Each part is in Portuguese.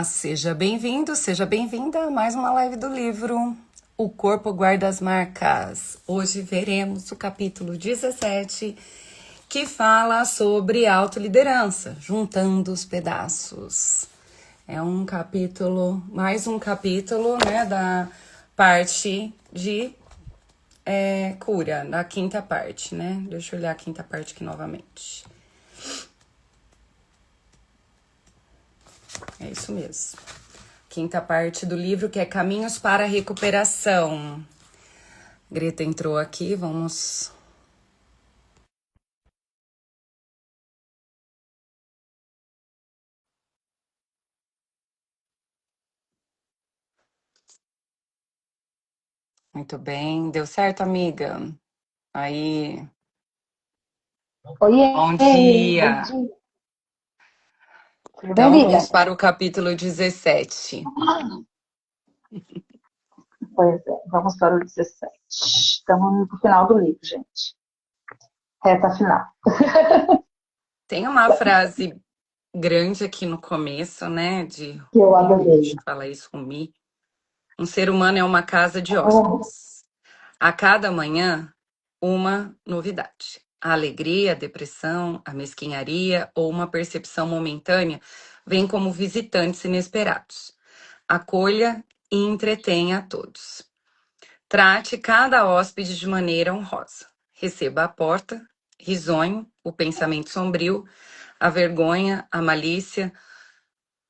Seja bem-vindo, seja bem-vinda a mais uma live do livro O Corpo Guarda as Marcas. Hoje veremos o capítulo 17, que fala sobre autoliderança, juntando os pedaços. É um capítulo, mais um capítulo, né, da parte de cura, da quinta parte, né? Deixa eu olhar a quinta parte aqui novamente. É isso mesmo. Quinta parte do livro, que é Caminhos para a Recuperação. Greta entrou aqui, vamos... Muito bem, deu certo, amiga? Aí, Oiê, bom bom dia! dia. Tudo bem, Então, amiga? vamos para o capítulo 17. Pois é, vamos para o 17. Estamos no final do livro, gente. Reta final. Tem uma frase grande aqui no começo, né, de Que eu Rumi, adorei. acho que fala isso, Rumi. Um ser humano é uma casa de Oh, hóspedes. A cada manhã, uma novidade. A alegria, a depressão, a mesquinharia ou uma percepção momentânea vêm como visitantes inesperados. Acolha e entretenha a todos. Trate cada hóspede de maneira honrosa. Receba a porta, risonho, o pensamento sombrio, a vergonha, a malícia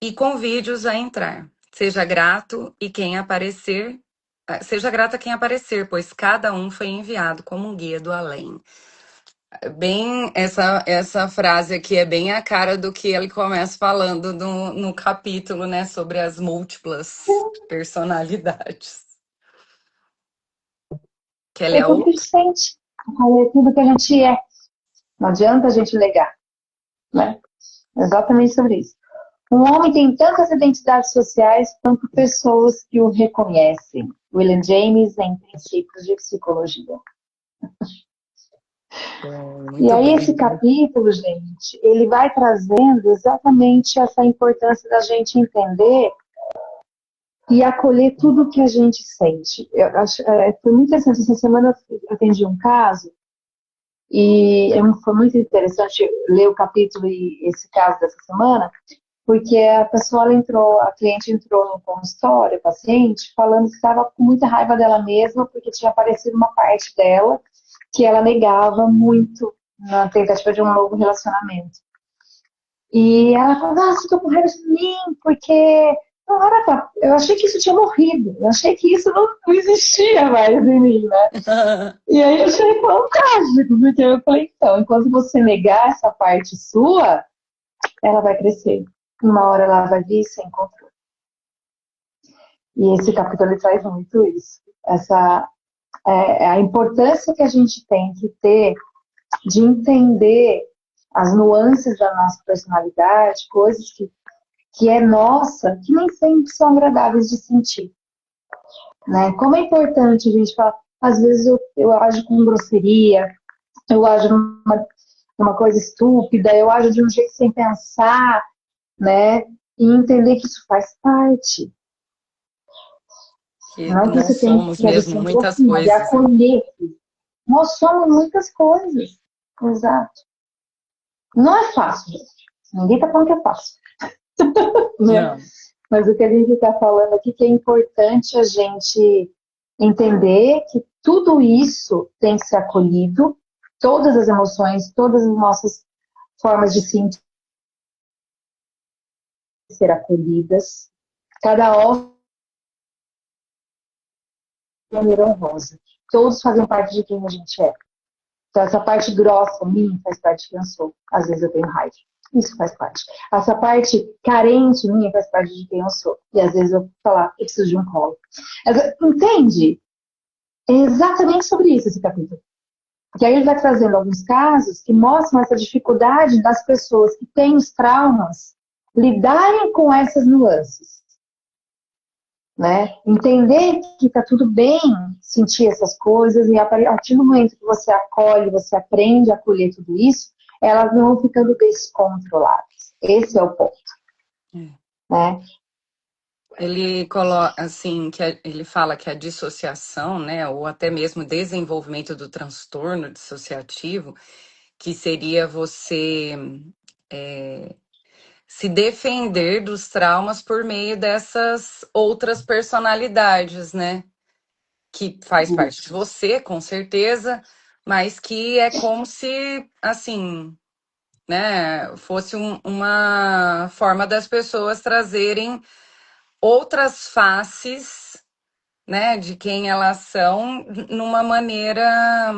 e convide-os a entrar. Seja grato e quem aparecer, seja grato a quem aparecer, pois cada um foi enviado como um guia do além. Bem, essa frase aqui é bem a cara do que ele começa falando no capítulo, né, sobre as múltiplas personalidades. Que ela é é tudo que a o... gente sente. É tudo que a gente é. Não adianta a gente negar, né? Exatamente sobre isso. Um homem tem tantas identidades sociais quanto pessoas que o reconhecem. William James, em Princípios de Psicologia. E Muito aí esse bem. capítulo, gente, ele vai trazendo exatamente essa importância da gente entender e acolher tudo que a gente sente. Eu acho, foi muito interessante. Essa semana eu atendi um caso e foi muito interessante ler o capítulo e esse caso dessa semana, porque a pessoa ela entrou, a cliente entrou no consultório, a paciente, falando que estava com muita raiva dela mesma porque tinha aparecido uma parte dela que ela negava muito na tentativa de um novo relacionamento. E ela falou, nossa, eu tô com raiva de mim, porque não era pra... Eu achei que isso tinha morrido, eu achei que isso não existia mais em mim, né? E aí eu achei fantástico, porque eu falei, então, enquanto você negar essa parte sua, ela vai crescer. Uma hora ela vai vir sem controle. E esse capítulo ele traz muito isso. Essa a importância que a gente tem que ter de entender as nuances da nossa personalidade, coisas que é nossa, que nem sempre são agradáveis de sentir. Né? Como é importante a gente falar, às vezes eu ajo com grosseria, eu ajo numa coisa estúpida, eu ajo de um jeito sem pensar, né? E entender que isso faz parte. Que Não que nós você tem somos que mesmo ser um muitas pouquinho, mas é coisas. acolher. Nós somos muitas coisas. Exato. Não é fácil, gente. Ninguém está falando que é fácil. Né? Não. Mas o que a gente está falando aqui que é importante a gente entender que tudo isso tem que ser acolhido, todas as emoções, todas as nossas formas de sentir ser acolhidas, cada um de maneira honrosa. Todos fazem parte de quem a gente é. Então, essa parte grossa, minha, faz parte de quem eu sou. Às vezes eu tenho raiva. Isso faz parte. Essa parte carente minha faz parte de quem eu sou. E às vezes eu falar, eu preciso de um colo. Entende? É exatamente sobre isso esse capítulo. Porque aí ele vai trazendo alguns casos que mostram essa dificuldade das pessoas que têm os traumas lidarem com essas nuances. Né? Entender que está tudo bem sentir essas coisas e a partir do momento que você acolhe, você aprende a acolher tudo isso, elas não vão ficando descontroladas. Esse é o ponto. né? Ele coloca assim que ele fala que a dissociação, né, ou até mesmo desenvolvimento do transtorno dissociativo, que seria você se defender dos traumas por meio dessas outras personalidades, né? Que faz parte de Isso. você, com certeza, mas que é como se, assim, né, fosse uma forma das pessoas trazerem outras faces, né, de quem elas são, numa maneira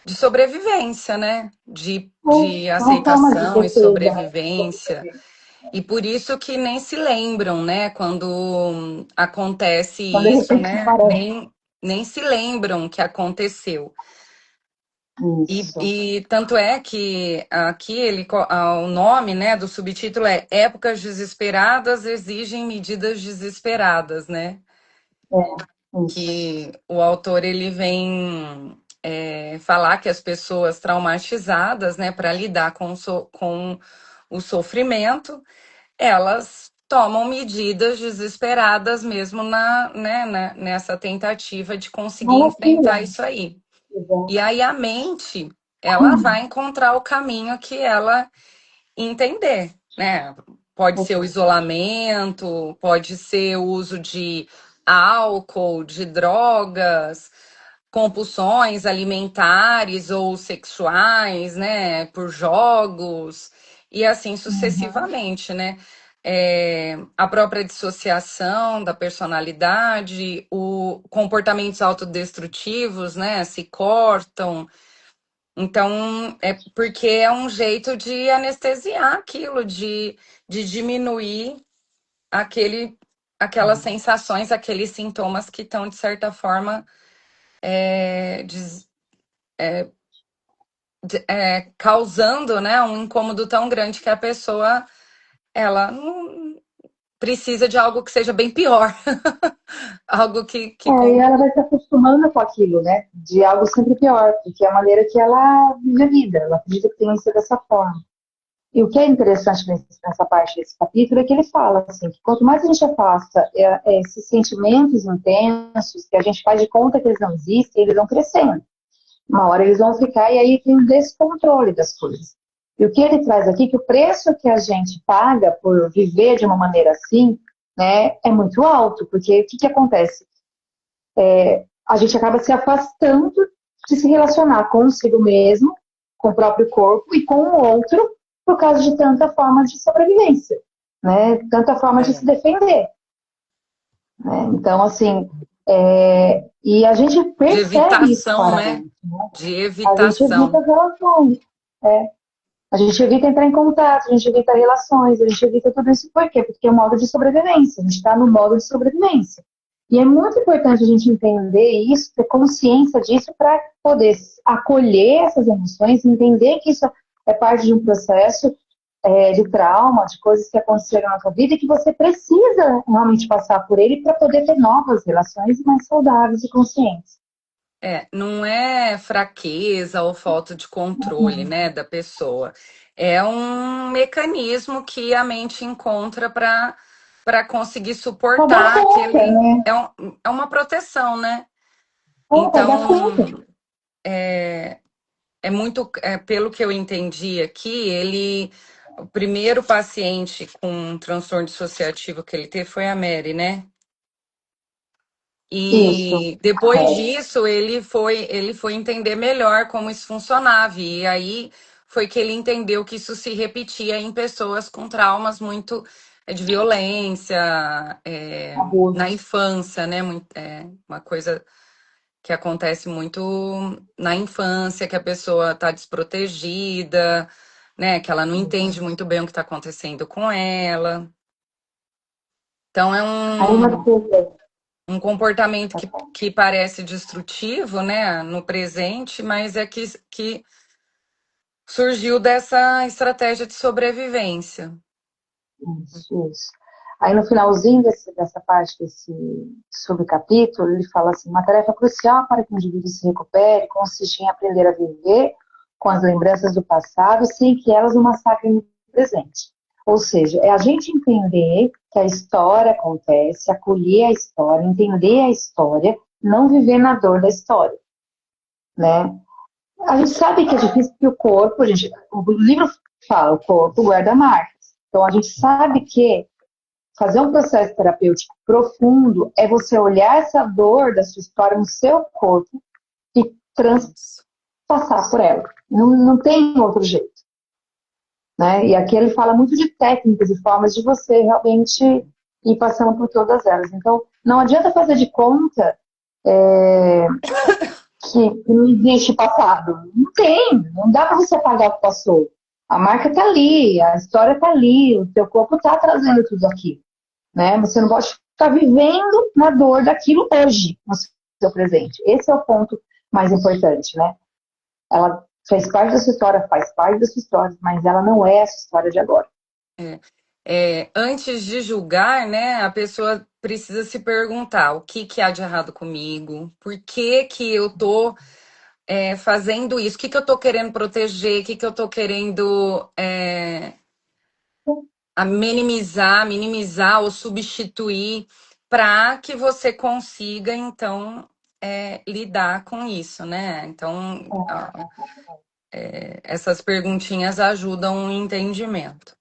de sobrevivência, né, de É uma forma de aceitação e defesa, né? sobrevivência. E por isso que nem se lembram, né, quando acontece Então, de isso, repente, né, aparece nem se lembram que aconteceu. isso. E tanto é que aqui o nome, né, do subtítulo é Épocas Desesperadas Exigem Medidas Desesperadas, né? É, isso. Que o autor ele vem falar que as pessoas traumatizadas, né, para lidar com o sofrimento, elas tomam medidas desesperadas mesmo nessa tentativa de Uma conseguir loucura. enfrentar isso aí. E Exato. aí a mente, ela vai encontrar o caminho que ela entender, né? Pode ser o isolamento, pode ser o uso de álcool, de drogas, compulsões alimentares ou sexuais, né? Por jogos, e assim Uhum. sucessivamente, né? A própria dissociação da personalidade, o comportamentos autodestrutivos, né? Se cortam, então, é porque é um jeito de anestesiar aquilo, de diminuir aquelas sensações, aqueles sintomas que estão, de certa forma, causando, né, um incômodo tão grande que a pessoa ela não precisa de algo que seja bem pior. Algo que E ela vai se acostumando com aquilo, né? De algo sempre pior, porque é a maneira que ela vive a vida. Ela acredita que tem que ser dessa forma. E o que é interessante nessa parte desse capítulo é que ele fala assim, que quanto mais a gente afasta esses sentimentos intensos, que a gente faz de conta que eles não existem, eles vão crescendo. Uma hora eles vão ficar e aí tem um descontrole das coisas. E o que ele traz aqui, que o preço que a gente paga por viver de uma maneira assim, né, é muito alto, porque o que acontece? A gente acaba se afastando de se relacionar consigo mesmo, com o próprio corpo e com o outro, por causa de tanta forma de sobrevivência, né? Tanta forma de se é, defender. Né? Então, assim, e a gente de percebe isso evitação, né? claramente. Né? De A gente evita evitação. as relações. É. A gente evita entrar em contato, a gente evita relações, a gente evita tudo isso. Por quê? Porque é um modo de sobrevivência. A gente está no modo de sobrevivência. E é muito importante a gente entender isso, ter consciência disso para poder acolher essas emoções, entender que isso é parte de um processo de trauma, de coisas que aconteceram na sua vida e que você precisa realmente passar por ele para poder ter novas relações mais saudáveis e conscientes. Não é fraqueza ou falta de controle, né, da pessoa. É um mecanismo que a mente encontra para conseguir Para dar suportar conta, aquele. né? É uma proteção, né? Para dar conta. Então, pelo que eu entendi aqui, o primeiro paciente com transtorno dissociativo que ele teve foi a Mary, né? Isso. E depois disso, ele foi entender melhor como isso funcionava. E aí foi que ele entendeu que isso se repetia em pessoas com traumas muito de violência, na Abuso. infância, né? Uma coisa que acontece muito na infância, que a pessoa está desprotegida, né? Que ela não entende muito bem o que está acontecendo com ela. Então é Aí uma coisa, um comportamento que parece destrutivo, né, no presente, mas é que surgiu dessa estratégia de sobrevivência. isso. Aí no finalzinho dessa parte desse subcapítulo, ele fala assim, uma tarefa crucial para que o indivíduo se recupere consiste em aprender a viver com as lembranças do passado sem que elas o massacrem no presente. Ou seja, é a gente entender que a história acontece, acolher a história, entender a história, não viver na dor da história, né? A gente sabe que é difícil porque o corpo, o livro fala, o corpo guarda marcas. Então a gente sabe que fazer um processo terapêutico profundo é você olhar essa dor da sua história no seu corpo e Isso. transpassar por ela. Não tem outro jeito. Né? E aqui ele fala muito de técnicas e formas de você realmente ir passando por todas elas. Então, não adianta fazer de conta que não existe passado. Não tem, não dá para você apagar o que passou. A marca está ali, a história está ali, o teu corpo está trazendo tudo aqui. Né? Você não pode ficar vivendo na dor daquilo hoje, no seu presente. Esse é o ponto mais importante, né? Ela faz parte da sua história, faz parte da sua história, mas ela não é a sua história de agora. Antes de julgar, né, a pessoa precisa se perguntar o que que há de errado comigo, por que que eu tô fazendo isso, o que que eu tô querendo proteger, o que que eu tô querendo minimizar ou substituir para que você consiga, então, lidar com isso, né? Então, essas perguntinhas ajudam o entendimento.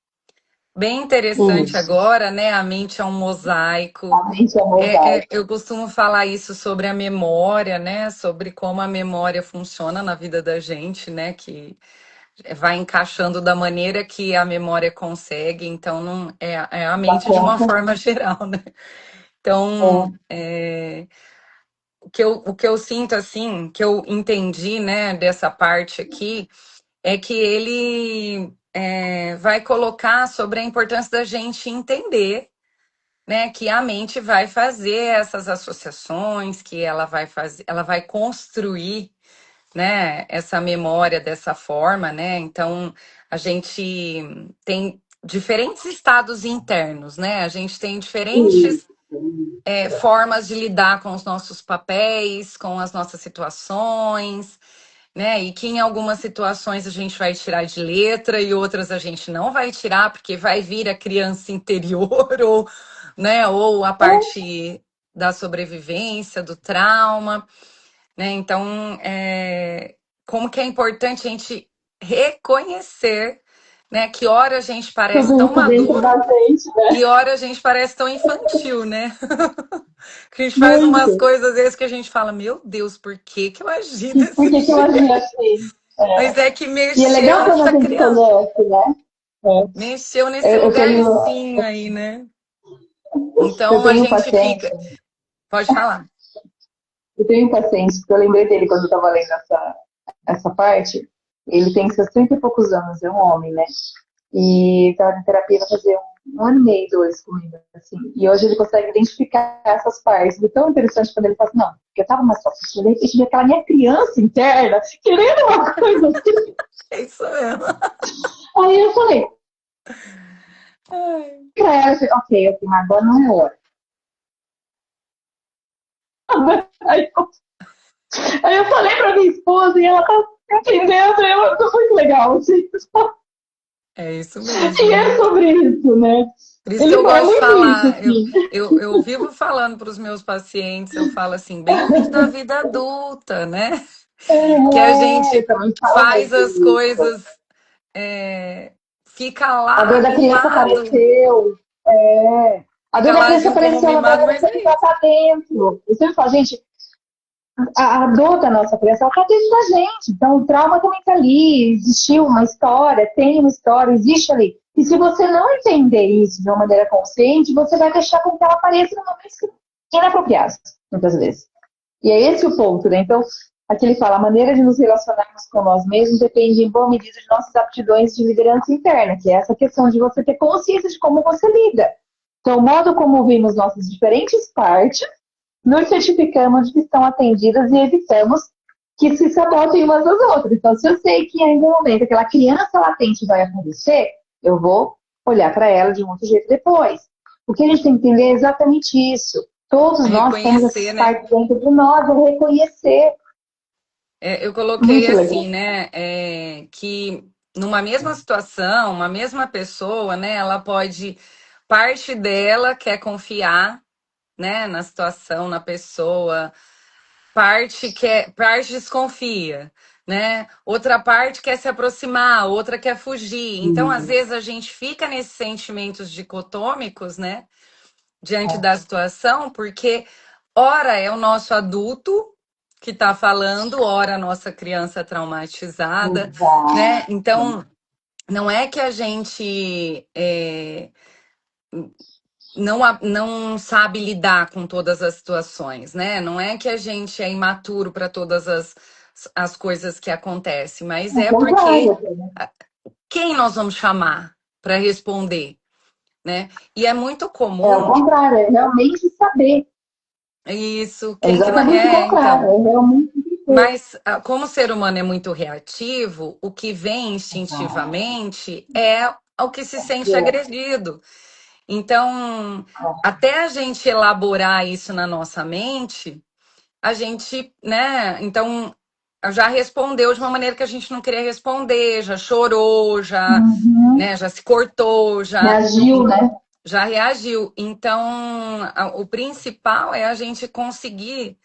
Bem interessante Isso. agora, né? A mente é um mosaico. A mente é um mosaico. Eu costumo falar isso sobre a memória, né? Sobre como a memória funciona na vida da gente, né? Que vai encaixando da maneira que a memória consegue. Então, não é a Dá mente de uma conta. forma geral, né? Então, É. o que eu sinto, assim, que eu entendi, né? Dessa parte aqui, é que ele vai colocar sobre a importância da gente entender, né, que a mente vai fazer essas associações, que ela vai fazer, ela vai construir, né, essa memória dessa forma, né? Então a gente tem diferentes estados internos, né? A gente tem diferentes Isso. formas de lidar com os nossos papéis, com as nossas situações, né? E que em algumas situações a gente vai tirar de letra e outras a gente não vai tirar porque vai vir a criança interior ou, né, ou a parte da sobrevivência, do trauma, né? Então, como que é importante a gente reconhecer, né, que hora a gente parece Tudo tão isso dentro da maduro gente, e né? hora a gente parece tão infantil, né? Que a gente faz umas Muito. coisas às vezes que a gente fala, meu Deus, por que que eu agi Por desse que que eu agi jeito? assim? Mas É. é que E é mexeu legal quando a nessa gente criança, conhece, né? mexeu É. nesse lugarzinho aí, né? Eu Então a tenho um gente paciente, fica. Pode falar. eu tenho um paciente, que eu lembrei dele quando eu estava lendo essa parte. Ele tem seus 30 e poucos anos, é um homem, né? E estava em terapia vai fazer um ano e meio, dois comigo, assim. E hoje ele consegue identificar essas partes. E é tão interessante quando ele fala assim, não, porque eu estava mais forte, de repente vi aquela minha criança interna querendo uma coisa assim. É isso mesmo. Aí eu falei, Ai, pra ela, assim, ok, mas agora não é hora. Aí eu, aí eu falei pra minha esposa e ela tá entendendo, e ela foi muito legal, assim. é isso E mesmo, é né? sobre isso, né? Por isso que Ele eu fala gosto de muito isso, falar. Eu, assim. eu, eu vivo falando para os meus pacientes, eu falo assim, bem-vindo à vida adulta, né? Que a É, eu gente também falo faz muito as isso. coisas, fica A lá dor da criança mimado, apareceu. É. A dor fica da lá criança agindo como apareceu, mimado, agora mas você é que já isso. tá dentro. Eu sempre falo, gente, a dor da nossa criança, ela tá dentro da gente. Então, o trauma também tá ali. Existiu uma história, tem uma história, existe ali. E se você não entender isso de uma maneira consciente, você vai deixar com que ela apareça no momento inapropriado, muitas vezes. E é esse o ponto, né? Então, aqui ele fala, a maneira de nos relacionarmos com nós mesmos depende em boa medida de nossas aptidões de liderança interna, que é essa questão de você ter consciência de como você lida. Então, o modo como vimos nossas diferentes partes, nos certificamos de que estão atendidas e evitamos que se sabotem umas às outras. Então, se eu sei que em algum momento aquela criança latente vai acontecer, eu vou olhar para ela de um outro jeito depois. O que a gente tem que entender é exatamente isso. Todos nós temos Reconhecer, essas né? partes dentro de nós, é reconhecer. Eu coloquei Muito legal. assim, né? Que numa mesma situação, uma mesma pessoa, né? Ela pode, parte dela quer confiar, né, na situação, na pessoa, parte desconfia, né? Outra parte quer se aproximar, outra quer fugir. Então, às Sim. vezes a gente fica nesses sentimentos dicotômicos, né, diante É, da situação, porque ora é o nosso adulto que está falando, ora a nossa criança traumatizada, né? exato. Então, não é que a gente não sabe lidar com todas as situações, né? Não é que a gente é imaturo para todas as coisas que acontecem, mas Ao é porque contrário, né? quem nós vamos chamar para responder, né? E é muito É o comum contrário, é realmente saber. isso, É quem que não exatamente o é, contrário, então. é realmente entender. Mas como o ser humano é muito reativo, o que vem Exato. instintivamente é o que se sente É, agredido. Então, até a gente elaborar isso na nossa mente, a gente, né? Então, já respondeu de uma maneira que a gente não queria responder, já chorou, já, uhum. né, já se cortou, já, Reagiu, né? já reagiu. Então, o principal é a gente conseguir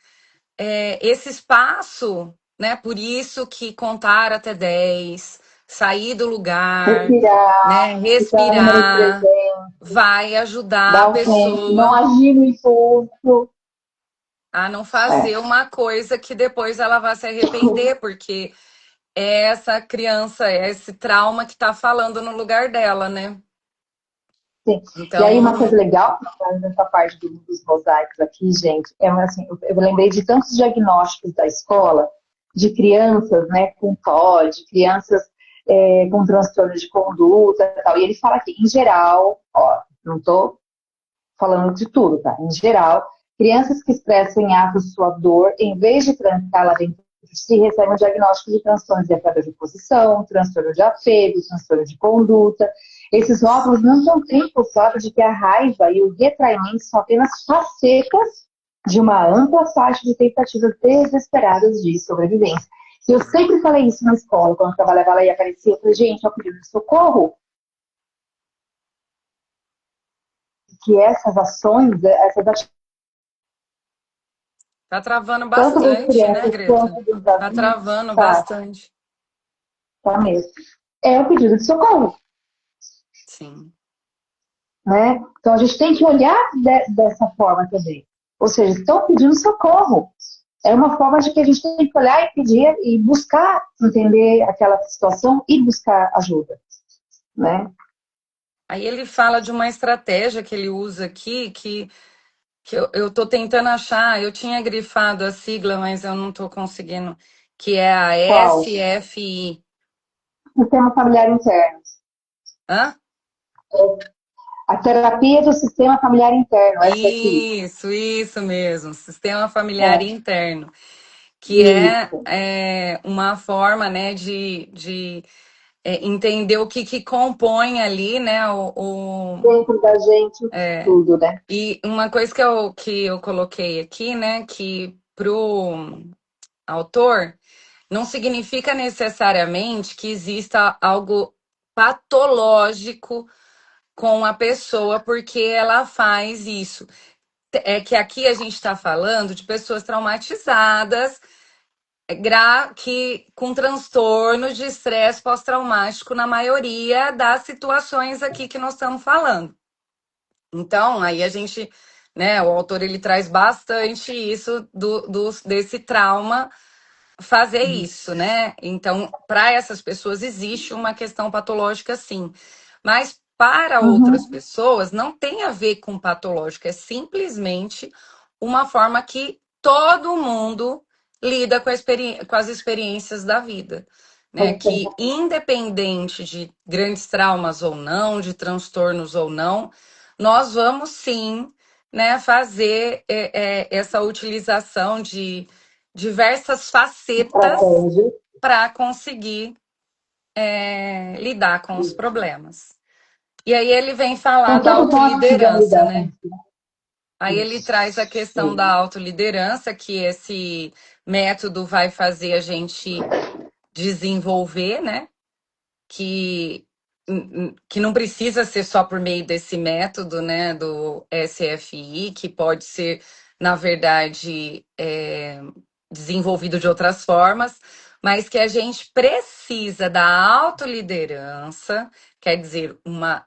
esse espaço, né? Por isso que contar até 10, sair do lugar, Respirar, né? ficar no momento Respirar, presente, vai ajudar a dar o tempo, não pessoa agir no impulso. a não É, fazer uma coisa que depois ela vai se arrepender, porque é essa criança, é esse trauma que está falando no lugar dela, né? sim. E aí, uma Então, coisa legal nessa parte dos mosaicos aqui, gente, é assim, eu lembrei de tantos diagnósticos da escola de crianças, né, com TOD, crianças com transtorno de conduta e tal. E ele fala que, em geral, ó, não estou falando de tudo, tá? Em geral, crianças que expressam em atos sua dor, em vez de trancá-la dentro de si, recebem um diagnóstico de transtorno de afeto de posição, transtorno de apego, transtorno de conduta. Esses rótulos não contemplam o fato de que a raiva e o retraimento são apenas facetas de uma ampla faixa de tentativas desesperadas de sobrevivência. E eu sempre falei isso na escola, quando eu trabalhava lá e aparecia, eu falei, gente, é o pedido de socorro, que essas ações, essas tá travando tanto das bastante, né, crianças Greta? quanto dos Tá adultos, travando tá, bastante. tá mesmo. É o pedido de socorro, Sim. né? Então a gente tem que olhar dessa forma também. Ou seja, estão pedindo socorro. É uma forma de que a gente tem que olhar e pedir e buscar entender aquela situação e buscar ajuda, né? Aí ele fala de uma estratégia que ele usa aqui, que eu tô tentando achar, eu tinha grifado a sigla, mas eu não tô conseguindo, que é a Qual? SFI. Sistema familiar interno. Hã? A terapia do sistema familiar interno, essa aqui. Isso mesmo, sistema familiar É, interno, que isso. uma forma, né, de entender o que compõe ali, né, Dentro da gente, tudo, né? e uma coisa que eu coloquei aqui, né, que pro autor não significa necessariamente que exista algo patológico com a pessoa porque ela faz isso. É que aqui a gente está falando de pessoas traumatizadas, que com transtorno de estresse pós-traumático na maioria das situações aqui que nós estamos falando. Então, aí a gente, né, o autor ele traz bastante isso desse trauma fazer isso, né? Então, para essas pessoas existe uma questão patológica, sim. Mas para outras Uhum. pessoas não tem a ver com patológico, é simplesmente uma forma que todo mundo lida com as experiências da vida. Né, que independente de grandes traumas ou não, de transtornos ou não, nós vamos sim, né, fazer essa utilização de diversas facetas Estratégia. para conseguir lidar com os problemas. E aí ele vem falar Então, da todos nós precisamos autoliderança, lidar com né? isso. Aí ele Isso. traz a questão da autoliderança, que esse método vai fazer a gente desenvolver, né? que não precisa ser só por meio desse método, né, do SFI, que pode ser, na verdade, desenvolvido de outras formas, mas que a gente precisa da autoliderança, quer dizer, uma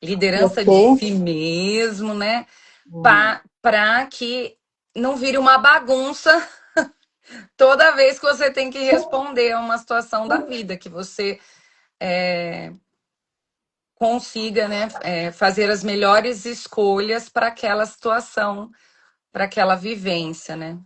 liderança de Você, si mesmo, né, hum, para que não vire uma bagunça toda vez que você tem que responder a uma situação da vida, que você consiga, né, fazer as melhores escolhas para aquela situação, para aquela vivência, né?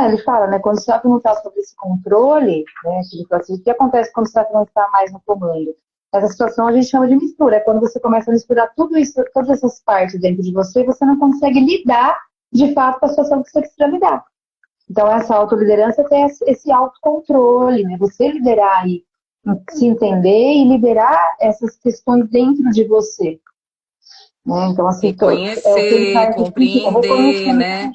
ele fala, né? Quando você não está sob esse controle, né? Que ele fala assim, o que acontece quando você não está mais no comando? Essa situação a gente chama de mistura. É quando você começa a misturar tudo isso, todas essas partes dentro de você, você não consegue lidar de fato com a situação que você precisa lidar. Então, essa autoliderança tem esse autocontrole, né? Você liderar e se entender e liberar essas questões dentro de você. Né? Então, assim, é o que ele Reconhecer, faz aqui, é compreender, reconhecimento né?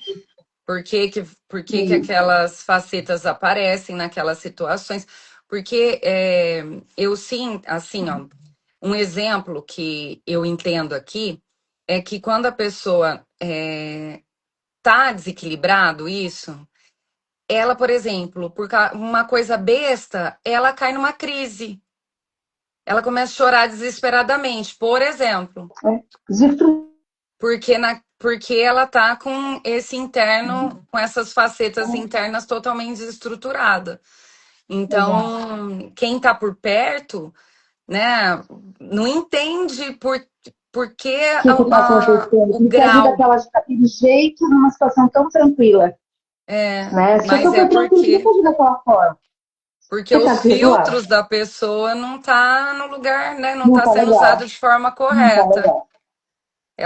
Por que que disso. aquelas facetas aparecem naquelas situações? Porque eu sim, assim, ó, um exemplo que eu entendo aqui é que quando a pessoa tá desequilibrado isso, ela, por exemplo, uma coisa besta, ela cai numa crise. Ela começa a chorar desesperadamente, por exemplo, Né? Desestrutura. porque ela tá com esse interno, com essas facetas internas totalmente desestruturada. Então, quem tá por perto, né, não entende por que Que está acontecendo, o por que a vida grau. está daquele jeito numa situação tão tranquila, né? Se eu Mas for tranquilo, por que eu agir daquela forma? porque Você está os desregulado? filtros da pessoa não tá no lugar, né, não Não tá está sendo usado legal, de forma não está correta. legal.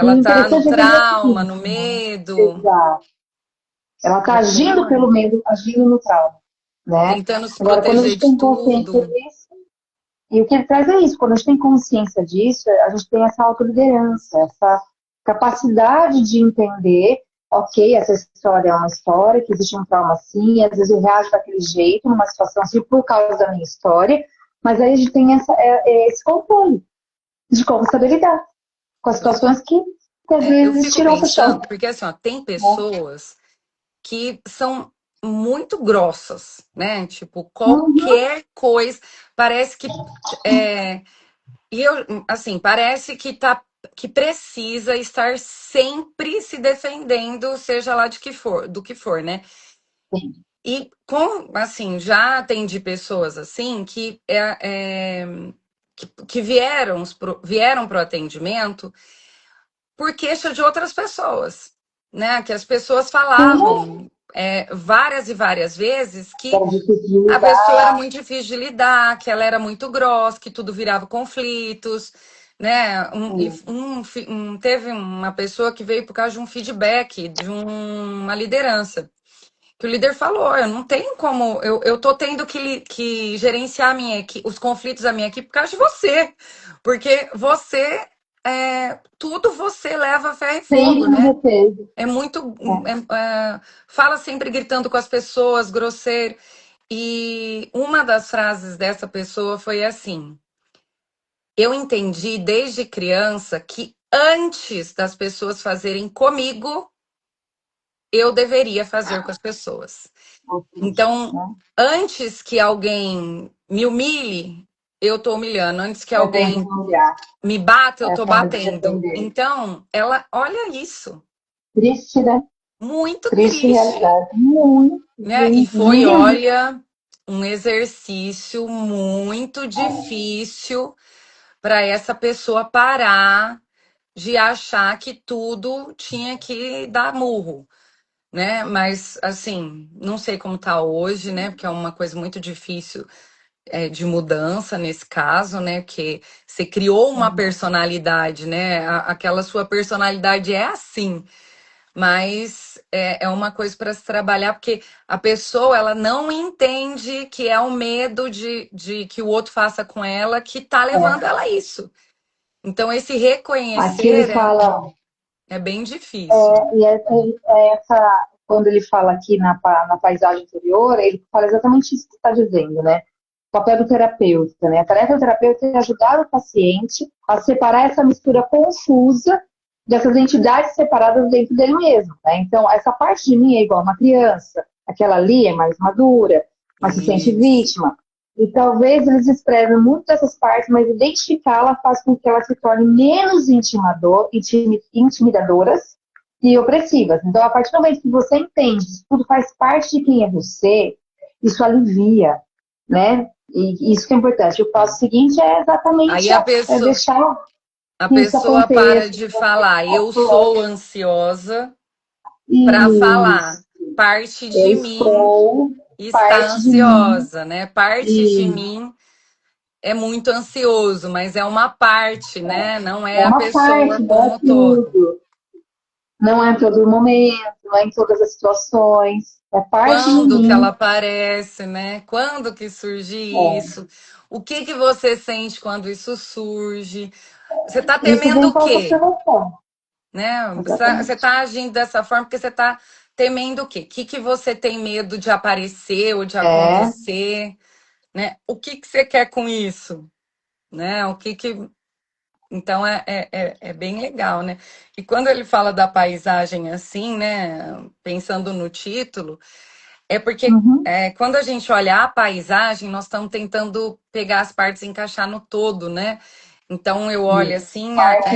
E Ela o tá no interessante é que ele é o trauma, no seguinte, medo, exato. Ela está agindo pelo exatamente, medo, agindo no trauma, né? tentando se Agora, quando a proteger gente de tem consciência tudo. disso, e o que ele traz é isso, quando a gente tem consciência disso, a gente tem essa autoliderança, essa capacidade de entender, ok, essa história é uma história, que existe um trauma assim, às vezes eu reajo daquele jeito, numa situação assim, por causa da minha história, mas aí a gente tem esse controle de como saber lidar com as situações que às Eu vezes fico tiram o chão. pensando, porque assim, ó, tem Né? pessoas que são muito grossas, né? Tipo, Uhum. qualquer coisa, parece que e eu, assim, parece que precisa estar sempre se defendendo, seja lá de que for, do que for, né? E assim, já atendi pessoas assim que vieram pro atendimento por queixa de outras pessoas, né? Que as pessoas Sim, falavam várias e várias vezes que era difícil de a pessoa era lidar. muito difícil de lidar, que ela era muito grossa, que tudo virava conflitos, né? Teve uma pessoa que veio por causa de um feedback de uma liderança. Que o líder falou, eu não tenho como, eu tô tendo que gerenciar a minha equipe, os conflitos da minha equipe por causa de você. Porque você, tudo você leva a ferro e fogo, Sempre me né? defesa. É muito. É. Fala sempre gritando com as pessoas, grosseiro. E uma das frases dessa pessoa foi assim: eu entendi desde criança que antes das pessoas fazerem comigo, eu deveria fazer com as pessoas. Então, Né? antes que alguém me humilhe, eu tô humilhando. Antes que Eu tenho que alguém humilhar. me bata, eu É a tô forma de batendo. defender. Então, olha isso, Triste, né? muito Triste triste, realidade. Muito, né? E gente. foi, Ninguém liga. olha, um exercício muito difícil para essa pessoa parar de achar que tudo tinha que dar murro, né? Mas assim, não sei como tá hoje, né? Porque é uma coisa muito difícil de mudança nesse caso, né? Porque você criou uma personalidade, né? Aquela sua personalidade é assim, mas é uma coisa para se trabalhar, porque a pessoa ela não entende que é o medo de que o outro faça com ela que tá levando É. ela a isso. Então, esse Aqui ele reconhecer fala, é bem difícil. essa, quando ele fala aqui na paisagem interior, ele fala exatamente isso que você está dizendo, né? papel do terapeuta, né? A tarefa do terapeuta é ajudar o paciente a separar essa mistura confusa dessas entidades separadas dentro dele mesmo, né? Então, essa parte de mim é igual uma criança, aquela ali é mais madura, mas se sente Isso. vítima. E talvez eles expressem muito dessas partes, mas identificá-la faz com que ela se torne menos intimidadoras e opressivas. Então, a partir do momento que você entende que isso tudo faz parte de quem é você, isso alivia, né? E isso que é importante. O passo seguinte é Aí exatamente deixar a que isso pessoa para aconteça, que de você falar, eu sou aflore. ansiosa, para falar, Isso. parte Eu de mim estou está parte de mim. ansiosa, né? Parte de E mim é muito ansioso, mas é uma parte, né? Não é é a uma pessoa parte, não é como todo. tudo. Não é em todo momento, não é em todas as situações. É parte de Quando que ela mim. aparece, né? Quando que surge É. isso? O que que você sente quando isso surge? Você está Isso temendo vem o com a quê? observação. Né? Você Exatamente. está agindo dessa forma porque você está temendo o quê? O que que você tem medo de aparecer ou de É. acontecer, né? O que que você quer com isso, né? O que que então é bem legal, né? E quando ele fala da paisagem assim, né? Pensando no título, é porque Uhum. quando a gente olha a paisagem, nós estamos tentando pegar as partes e encaixar no todo, né? Então eu olho Isso. assim, Parte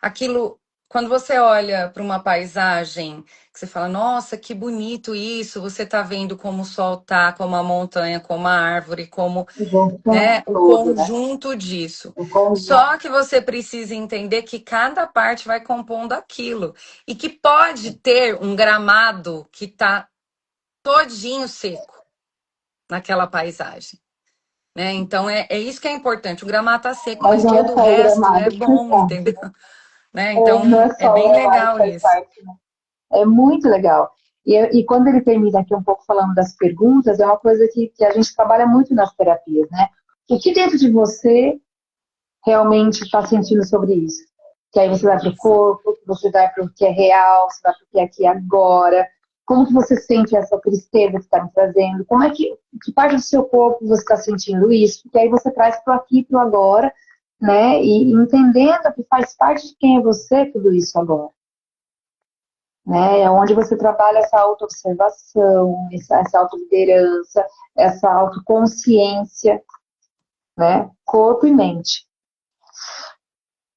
aquilo, quando você olha para uma paisagem, que você fala, nossa, que bonito isso, você está vendo como o sol tá, como a montanha, como a árvore, como, junto né, o todo, né? conjunto disso. O conjunto. Só que você precisa entender que cada parte vai compondo aquilo. E que pode ter um gramado que está todinho seco naquela paisagem, né? Então é isso que é importante. O gramado tá seco, Mas mas não é todo o só o resto é gramado que faz bom, parte, entendeu? né? Né? Não Então é é só o bem gramado que legal faz isso. parte. É muito legal. E quando ele termina aqui um pouco falando das perguntas, é uma coisa que a gente trabalha muito nas terapias, né? O que dentro de você realmente está sentindo sobre isso? Que aí você vai para o corpo, você vai para o que é real, você vai para o que é aqui e agora. Como que você sente essa tristeza que está me trazendo? Como é que parte do seu corpo você está sentindo isso? Porque aí você traz para o aqui e para o agora, né? E entendendo que faz parte de quem é você tudo isso agora, né? É onde você trabalha essa autoobservação, essa autoliderança, essa autoconsciência, né? Corpo e mente.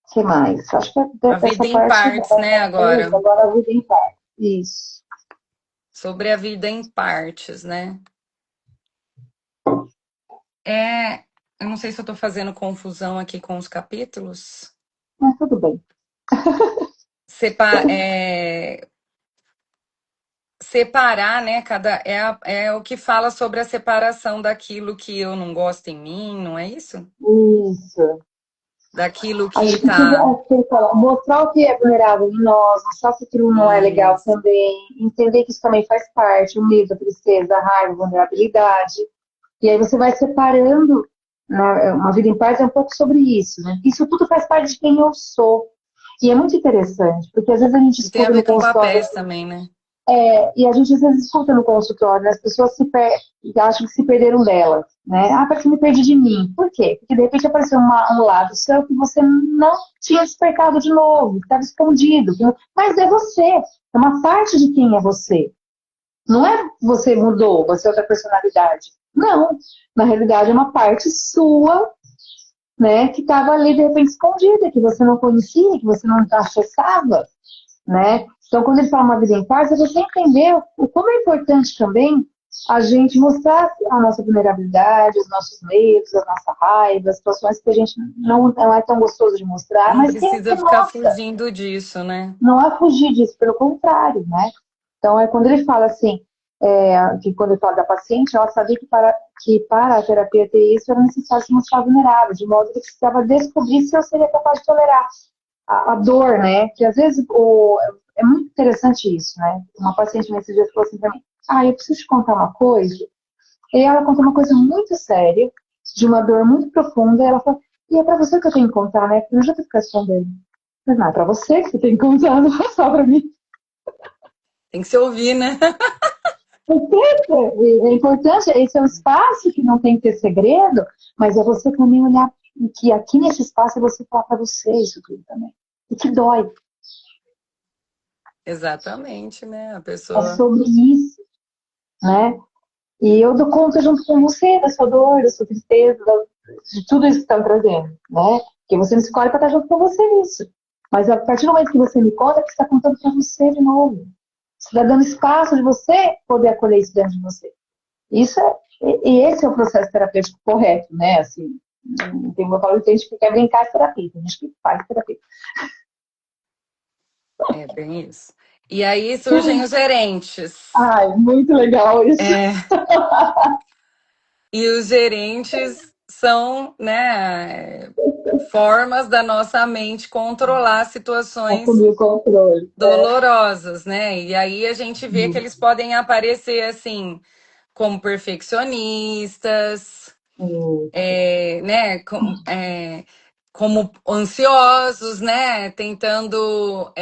O que mais? Acho que A vida essa em parte partes, né, é isso, agora. agora a vida em paz. Isso. Sobre a vida em partes, né? Eu não sei se eu estou fazendo confusão aqui com os capítulos. Mas tudo bem. Sepa- é, Separar, né? É o que fala sobre a separação daquilo que eu não gosto em mim, não é isso? Isso. Daquilo A que gente precisa tá. mostrar o que é vulnerável em nós, mostrar que aquilo não é legal Isso. também, entender que isso também faz parte, o medo, a tristeza, a raiva, a vulnerabilidade. E aí você vai separando, né, uma vida em paz é um pouco sobre isso, né? Isso tudo faz parte de quem eu sou. E é muito interessante, porque às vezes a gente E tem a escuta ver no com consultório, papéis também, né? e a gente às vezes escuta no consultório, né, as pessoas acham que se perderam delas, né? Ah, parece que me perdi de mim. Por quê? Porque de repente apareceu um lado seu que você não tinha despertado de novo, que estava escondido. Mas é você, é uma parte de quem é você. Não é você mudou, você é outra personalidade. Não, na realidade é uma parte sua, né, que estava ali de repente escondida, que você não conhecia, que você não acessava, né? Então, quando ele fala uma vida em paz, é você entender o como é importante também a gente mostrar a nossa vulnerabilidade, os nossos medos, a nossa raiva, as situações que a gente não é tão gostoso de mostrar, Não mas que precisa é ficar nossa. fugindo disso, né? Não é fugir disso, pelo contrário, né? Então, é quando ele fala assim, que quando ele fala da paciente, ela sabia que para a terapia ter isso era necessário se mostrar vulnerável, de modo que precisava descobrir se eu seria capaz de tolerar a dor, né? Que às vezes é muito interessante isso, né? Uma paciente nesses dias falou assim pra mim, eu preciso te contar uma coisa. E ela contou uma coisa muito séria, de uma dor muito profunda, e ela falou, e é pra você que eu tenho que contar, né? Porque eu não já tô ficando escondendo. Mas não, é pra você que você tem que contar, não é só pra mim. Tem que se ouvir, né? É importante, esse é um espaço que não tem que ter segredo, mas é você também olhar que aqui nesse espaço é você falar para você isso tudo também. E que dói. Exatamente, né? A É pessoa. sobre isso, né? E eu dou conta junto com você da sua dor, da sua tristeza, de tudo isso que está trazendo, né? Porque você me escolhe para estar junto com você nisso. Mas a partir do momento que você me conta, é que você está contando para você de novo. Você está dando espaço de você poder acolher isso dentro de você. Isso é, e esse é o processo terapêutico correto, né? Assim, tem uma palavra que que quer brincar de terapia, tem gente que faz terapia. É bem isso. E aí surgem os gerentes. Ai, muito legal isso. É, e os gerentes são, né, formas da nossa mente controlar situações Assumir o controle. dolorosas, né? E aí a gente vê que eles podem aparecer assim, como perfeccionistas, né, como ansiosos, né, tentando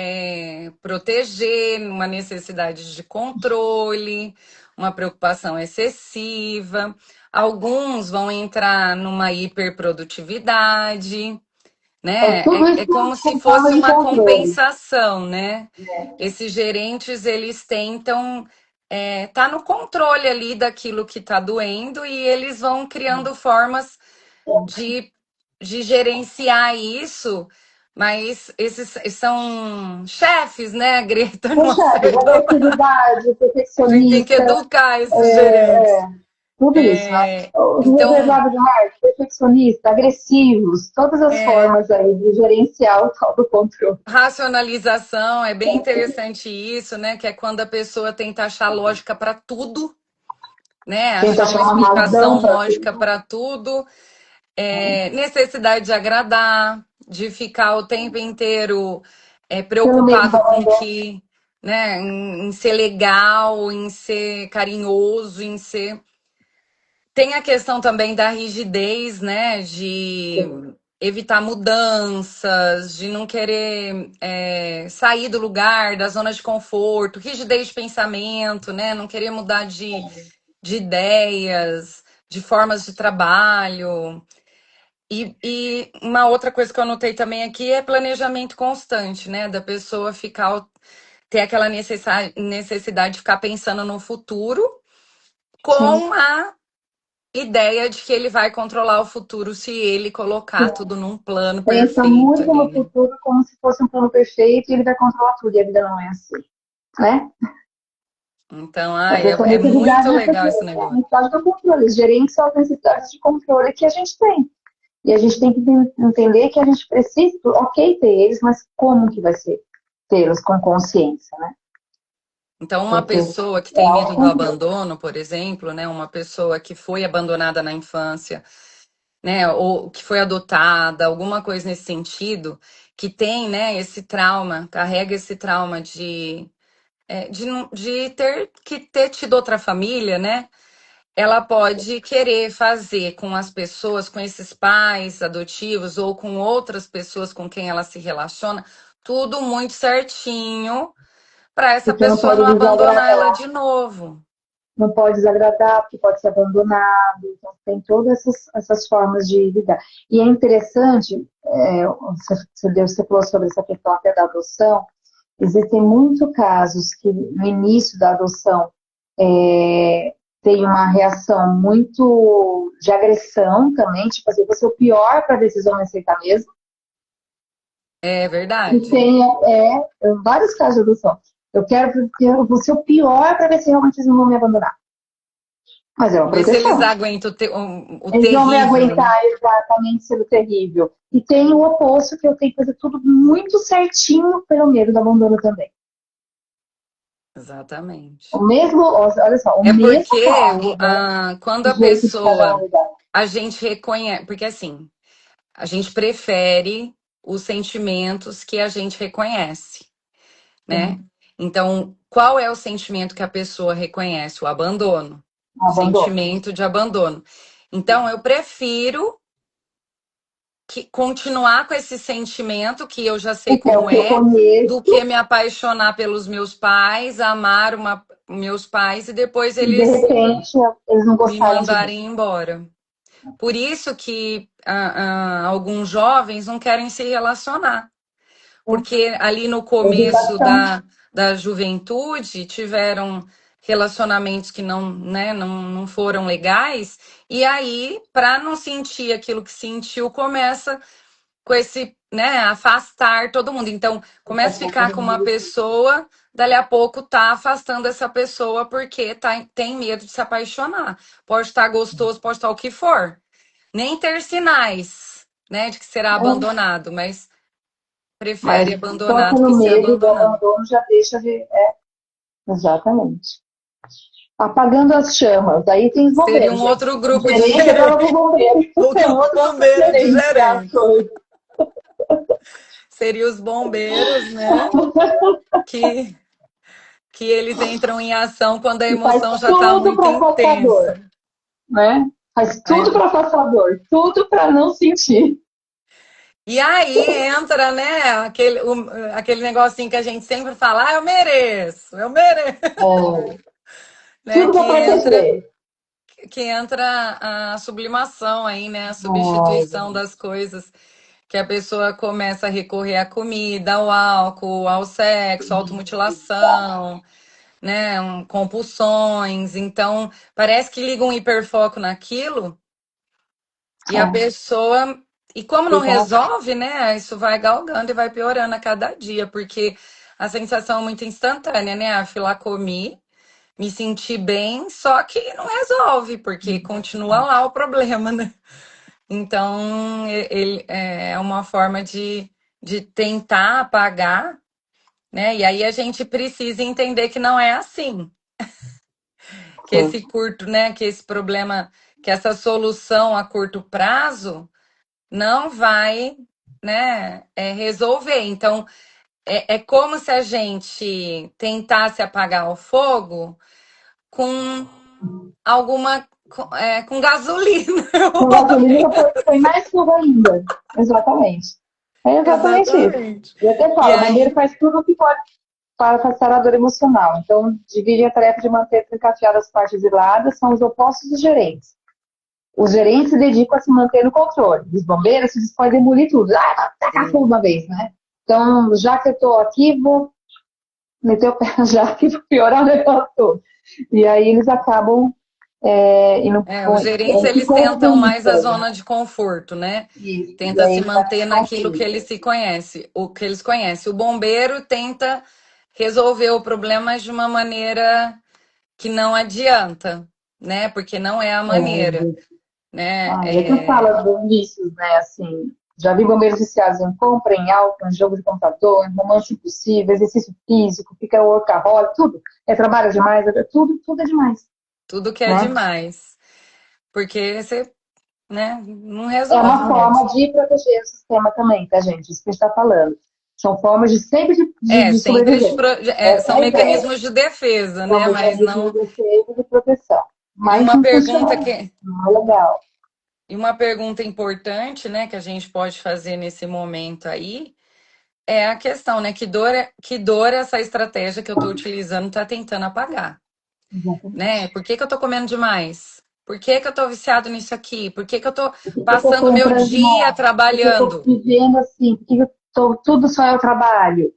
proteger, uma necessidade de controle, uma preocupação excessiva. Alguns vão entrar numa hiperprodutividade, né? Tudo É isso como se com forma fosse de uma controle. compensação, né? Esses gerentes, eles tentam tá no controle ali daquilo que está doendo e eles vão criando formas de, de gerenciar isso, mas esses são chefes, né, Greta? De São uma chefes, certa... agressividade, A gente tem que perfeccionista, educar esses gerentes. tudo isso, né? Os Então, reservados de marketing, perfeccionista, agressivos, todas as formas aí de gerenciar o tal do controle. racionalização é bem interessante isso, né? Que é quando a pessoa tenta achar lógica para tudo, né? Tenta Achar achar uma uma razão explicação para lógica tudo. para tudo. Necessidade de agradar, de ficar o tempo inteiro Pelo medo do preocupado com abandono. que, né, em ser legal, em ser carinhoso, em ser. Tem a questão também da rigidez, né, de evitar mudanças, de não querer sair do lugar, da zona de conforto, rigidez de pensamento, né, não querer mudar de ideias, de formas de trabalho. E uma outra coisa que eu anotei também aqui é planejamento constante, né? Da pessoa ficar, ter aquela necessidade de ficar pensando no futuro Sim, com a ideia de que ele vai controlar o futuro se ele colocar sim. tudo num plano Pensa perfeito muito ali, no né? futuro como se fosse um plano perfeito e ele vai controlar tudo, e a vida não é assim, né? Então, Mas ai, essa é muito necessidade, legal esse é a negócio. necessidade do controle. Os gerentes são as necessidades de controle que a gente tem. E a gente tem que entender que a gente precisa, ok, ter eles, mas como que vai ser tê-los com consciência, né? Então, uma Porque pessoa que é tem medo do autocontrole. abandono, por exemplo, né? Uma pessoa que foi abandonada na infância, né, ou que foi adotada, alguma coisa nesse sentido, que tem, né, esse trauma, carrega esse trauma de ter que ter tido outra família, né? Ela pode querer fazer com as pessoas, com esses pais adotivos ou com outras pessoas com quem ela se relaciona, tudo muito certinho para essa Porque não pessoa pode não abandonar ela desagradar, de novo. não pode desagradar, porque pode ser abandonado. Então, tem todas essas formas de lidar. E é interessante, você falou sobre essa questão até da adoção. Existem muitos casos que no início da adoção tem uma reação muito de agressão também, tipo assim, você é o pior para a decisão não aceitar mesmo. É E verdade. tem vários casos de adoção. Eu vou ser o pior para ver se realmente eles não vão me abandonar. Mas é uma Ver se eles proteção. aguentam o Eles vão me terrível, né? aguentar exatamente sendo terrível. E tem o oposto, que eu tenho que fazer tudo muito certinho pelo medo do abandono também. Exatamente. O mesmo, olha só, o É mesmo porque caso, né? quando O a jeito de cada um pessoa lidar. a gente reconhece, porque assim, a gente prefere os sentimentos que a gente reconhece, né? Sim, Então, qual é o sentimento que a pessoa reconhece? O abandono, um o abandono. sentimento de abandono. Então, eu prefiro continuar com esse sentimento que eu já sei Porque é o como que eu é, do conheço, que me apaixonar pelos meus pais, amar uma. meus pais e depois E de eles repente eles não me gostarem de mim. mandarem embora. Por isso que alguns jovens não querem se relacionar, porque ali no começo Educação, da juventude tiveram relacionamentos que não, né, não foram legais, e aí, para não sentir aquilo que sentiu, começa com esse, né, afastar todo mundo. Então, começa a ficar com uma pessoa, dali a pouco tá afastando essa pessoa porque tem medo de se apaixonar. Pode estar gostoso, pode estar o que for. Nem ter sinais, né, de que será né? abandonado, mas Mas prefere só abandonar do que pelo ser medo do abandonado. abandono já deixa de. Exatamente. Apagando as chamas. Aí tem os Seria bombeiros, um gente. outro O grupo de gerente agora é o gerente. bombeiro. O É um grupo outro bombeiro de gerente das gerentes. coisas. Seria os bombeiros, né? Que, que eles entram em ação quando a E faz emoção já está tudo muito para afastar dor, intensa. né? Faz tudo Aí- para afastar dor, tudo para não sentir. E aí entra, né, aquele negocinho que a gente sempre fala, eu mereço, É, né? tudo para proteger. Que entra a sublimação aí, né? A Ai, substituição das coisas, que a pessoa começa a recorrer à comida, ao álcool, ao sexo, à automutilação, né? Compulsões. Então, parece que liga um hiperfoco naquilo e a é, pessoa. E como não exato. resolve, né? Isso vai galgando e vai piorando a cada dia, porque a sensação é muito instantânea, né? Ah, fui lá, comi, me senti bem, só que não resolve, porque continua lá o problema, né? Então, ele é uma forma de tentar apagar, né? E aí a gente precisa entender que não é assim, que Sim, esse curto, né? Que esse problema, que essa solução a curto prazo não vai, né? Resolver. Então, é como se a gente tentasse apagar o fogo com alguma com gasolina. Eu com vou gasolina foi mais fogo ainda. Exatamente. É exatamente isso. Exatamente. E até E fala, o bombeiro aí, faz tudo o que pode para afastar a dor emocional. Então, divide a tarefa de manter trancafiadas as partes iladas, são os opostos dos gerentes. Os gerentes se dedicam a se manter no controle. Os bombeiros se dispõem a demolir tudo. Ah, tacar fogo uma vez, né? Então, já que eu estou aqui, vou meter o pé já que vou piorar o negócio todo. E aí eles acabam indo os gerentes se eles tentam mais a compensando. zona de conforto, né? Isso. E Tenta aí se eles manter naquilo que conflitos. eles se conhece, o que eles conhecem. O bombeiro tenta resolver o problema mas de uma maneira que não adianta, né? Porque não é a maneira, né? É que eu falo dos vícios, né? Assim, já vi bombeiros viciados em compra, em álcool, em jogo de computador, em romance impossível, exercício físico, fica workaholic, tudo. É trabalho demais, tudo é demais, Tudo que é né? demais. Porque você, né, não É resolve uma forma mesmo. de proteger o sistema também, tá, gente? Isso que a gente está falando. São formas de sempre de Sempre sobreviver. Essa é são a ideia. mecanismos de defesa, São né? Mas mecanismos não. de defesa e de proteção. E Mas uma não pergunta funciona. que Não é legal. E uma pergunta importante, né, que a gente pode fazer nesse momento aí, é a questão, né, que dor essa estratégia que eu estou utilizando está tentando apagar, Exatamente. né? Por que que eu estou comendo demais? Por que que eu estou viciado nisso aqui? Por que que eu estou Por que eu estou passando o meu comprando dia imóvel? Por que eu estou trabalhando? vivendo assim? Por que eu tô, tudo só é o trabalho?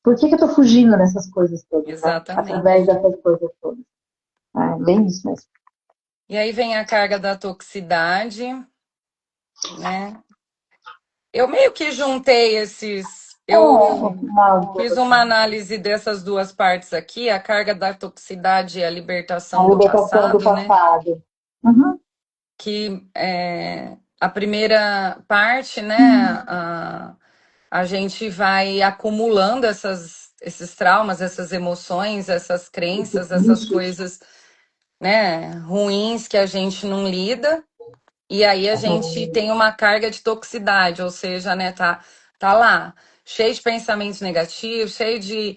Por que eu estou fugindo dessas coisas todas, né? Através Exatamente. dessas coisas todas. É bem isso mesmo. E aí vem a carga da toxicidade, né? Eu meio que juntei esses. No Eu final, fiz uma análise dessas duas partes aqui, a carga da toxicidade e a a libertação do libertação do passado, né? passado. Uhum. Que a primeira parte, né? A gente vai acumulando esses traumas, essas emoções, essas crenças, essas coisas, né, ruins que a gente não lida. E aí a gente tem uma carga de toxicidade, ou seja, né, tá lá, cheio de pensamentos negativos, cheio de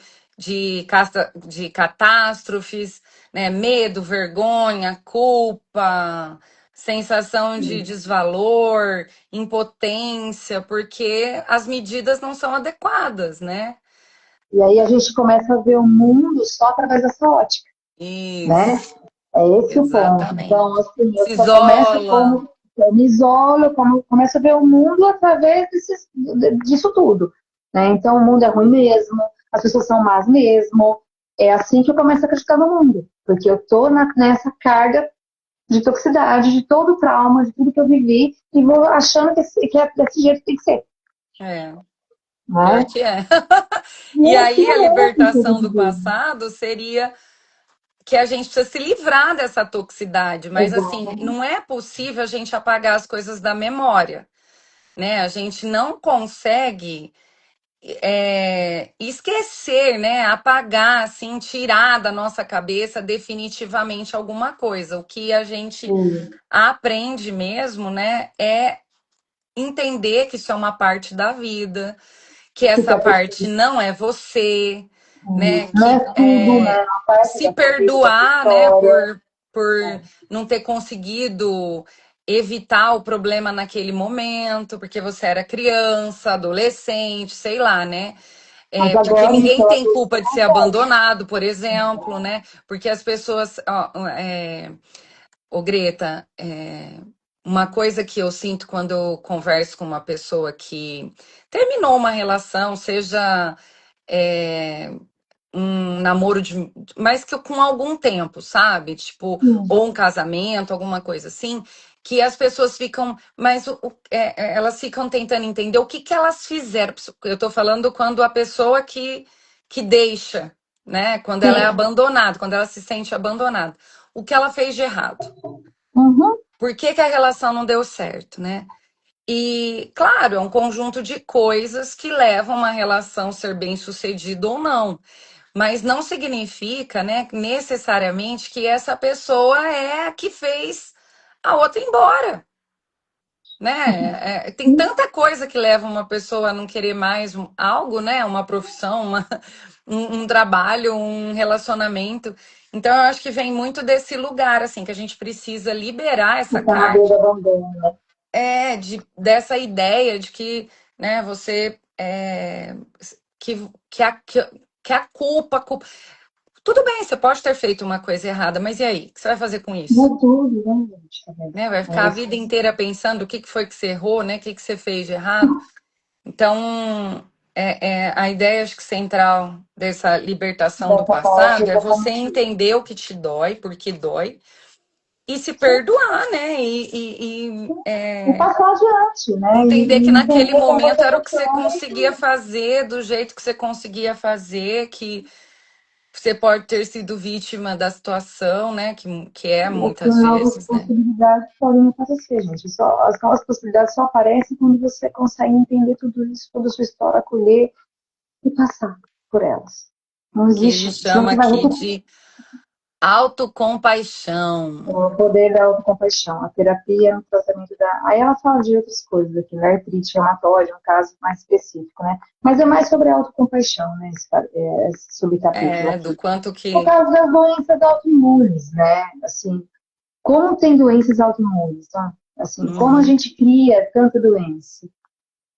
catástrofes, né, medo, vergonha, culpa, sensação de desvalor, impotência, porque as medidas não são adequadas, né? E aí a gente começa a ver o mundo só através dessa ótica, né? Isso, É esse o ponto. exatamente. Então, assim, eu Se só começo isola. como eu me isolo, começo a ver o mundo através disso tudo, né? Então, o mundo é ruim mesmo, as pessoas são más mesmo. É assim que eu começo a acreditar no mundo, porque eu tô nessa carga de toxicidade, de todo o trauma, de tudo que eu vivi, e vou achando que é desse jeito que tem que ser, É, pior né? que é. E E é assim aí a mesmo que eu libertação do vivi. passado seria que a gente precisa se livrar dessa toxicidade, mas assim, Exatamente. não é possível a gente apagar as coisas da memória, né? A gente não consegue esquecer, né? Apagar, assim, tirar da nossa cabeça definitivamente alguma coisa. O que a gente Sim. aprende mesmo, né? É entender que isso é uma parte da vida, que Que essa é parte não é você, né? isso. Não é tudo, né? Uma parte Se da tua vida, da tua perdoar, né? história. Por não ter conseguido evitar o problema naquele momento, porque você era criança, adolescente, sei lá, né? Mas Porque agora, ninguém então, tem adulto, culpa de não ser pode. abandonado, por exemplo, né? Porque as pessoas, ô Greta, uma coisa que eu sinto quando eu converso com uma pessoa que terminou uma relação, seja é, um namoro mas que com algum tempo, sabe? Tipo, Sim, ou um casamento, alguma coisa assim, que as pessoas ficam, mas elas ficam tentando entender o que que elas fizeram. Eu tô falando quando a pessoa que deixa, né? Quando ela é sim. abandonada, quando ela se sente abandonada. O que ela fez de errado? Uhum. Por que que a relação não deu certo, né? E, claro, é um conjunto de coisas que levam uma relação a ser bem-sucedida ou não. Mas não significa, né, necessariamente que essa pessoa é a que fez a outra ir embora, né? Tem Sim, tanta coisa que leva uma pessoa a não querer mais algo, né? Uma profissão, um trabalho, um relacionamento. Então, eu acho que vem muito desse lugar, assim, que a gente precisa liberar que essa tá na beira carga, do abandono, né? dessa ideia de que, né, que a culpa. Tudo bem, você pode ter feito uma coisa errada, mas e aí? O que você vai fazer com isso? Não é tudo, né, gente? Também. Né? Vai É ficar a isso. vida inteira pensando o que que foi que você errou, né? O que que você fez de errado? Então, a ideia, acho que central dessa libertação do Dessa parte, passado é você exatamente isso. entender o que te dói, por que dói, e se perdoar, né? E passar adiante, né? Entender que E naquele entender como momento você era o que você funciona. conseguia fazer, do jeito que você conseguia fazer, que você pode ter sido vítima da situação, né? Que é E que muitas novas vezes, né? possibilidades podem aparecer, gente. As novas possibilidades só aparecem quando você consegue entender tudo isso, toda a sua história, acolher e passar por elas. Não Que ele existe. Senão chama você vai aqui repetir. de autocompaixão. O poder da autocompaixão, a terapia no tratamento da. Aí ela fala de outras coisas aqui, né? Artrite reumatoide, um caso mais específico, né? Mas é mais sobre a autocompaixão, né? Esse subcapítulo Do aqui. quanto Por que. causa das doenças autoimunes, né? Assim, como tem doenças autoimunes, tá? Assim, como a Uhum. gente cria tanta doença.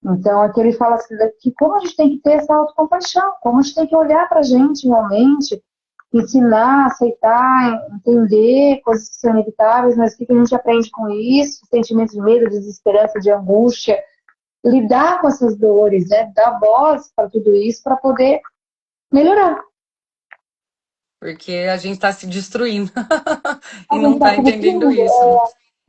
Então, aqui ele fala assim, que como a gente tem que ter essa autocompaixão, como a gente tem que olhar para a gente realmente, ensinar, aceitar, entender coisas que são inevitáveis, mas o que a gente aprende com isso, sentimentos de medo, de desesperança, de angústia, lidar com essas dores, né? Dar voz para tudo isso para poder melhorar. Porque a gente está se destruindo A e não gente está está se entendendo definindo. isso, né?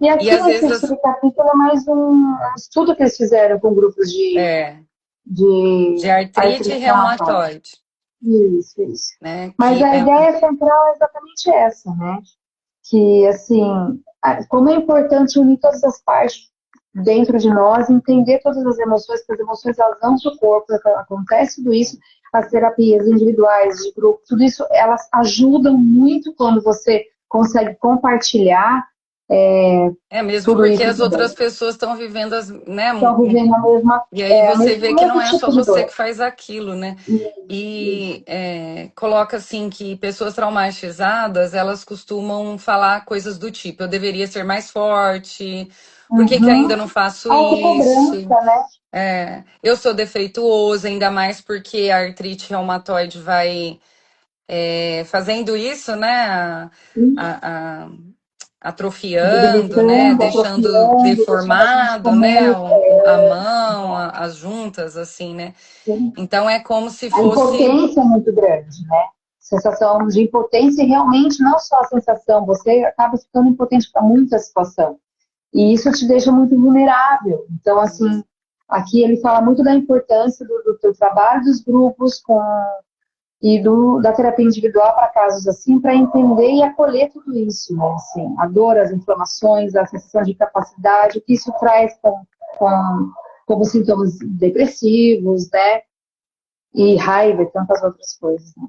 E E aqui às nesse vezes, subcapítulo é mais um estudo que eles fizeram com grupos é, de de artrite artrite reumatoide. reumatoide, Isso, isso. né? Mas Que a é, ideia central é exatamente essa, né? Que, assim, como é importante unir todas as partes dentro de nós, entender todas as emoções, porque as emoções elas vão para o corpo, acontece tudo isso, as terapias individuais, de grupo, tudo isso, elas ajudam muito quando você consegue compartilhar mesmo tudo porque isso as outras também. pessoas estão vivendo né? Estão vivendo E aí você o vê que não mesmo é só tipo de você dor. que faz aquilo, né? Isso. E coloca assim que pessoas traumatizadas, elas costumam falar coisas do tipo, eu deveria ser mais forte, por que que eu ainda Uhum. não faço isso? Autocobrança, né? Eu sou defeituosa, ainda mais porque a artrite reumatoide vai fazendo isso, né? A- a- atrofiando, né? Debilitando, Deixando atrofiando, deixando a gente com deformado, né? menos. A mão, as juntas, assim, né? Então é como se A fosse. impotência é muito grande, né? Sensação de impotência e realmente não só a sensação, você acaba ficando impotente para muita situação. E isso te deixa muito vulnerável. Então, assim, aqui ele fala muito da importância do trabalho dos grupos da terapia individual para casos assim, para entender e acolher tudo isso, né? Assim, a dor, as inflamações, a sensação de incapacidade, o que isso traz com, como sintomas depressivos, né? E raiva e tantas outras coisas. Né?